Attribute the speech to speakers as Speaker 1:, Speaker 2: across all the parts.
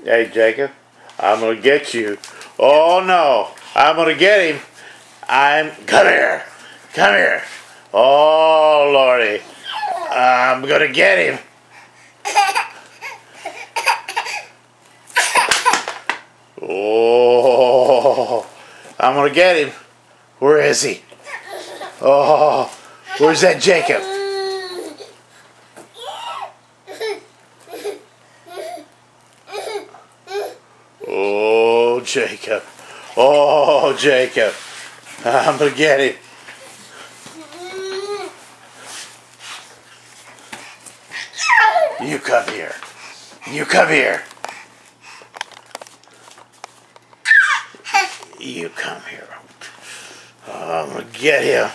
Speaker 1: Hey, Jacob, I'm gonna get you. Oh no, I'm gonna get him. Come here. Come here. Oh, Lordy. I'm gonna get him. Oh, I'm gonna get him. Where is he? Oh, where's that Jacob? Oh, Jacob. Oh, Jacob. I'm gonna get him. You come here. You come here. You come here. Oh, I'm gonna get him.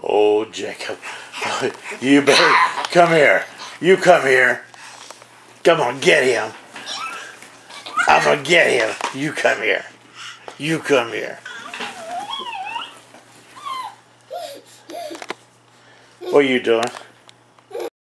Speaker 1: Oh, Jacob. You better come here. You come here. Come on, get him. I'm gonna get him. You come here. You come here. What are you doing?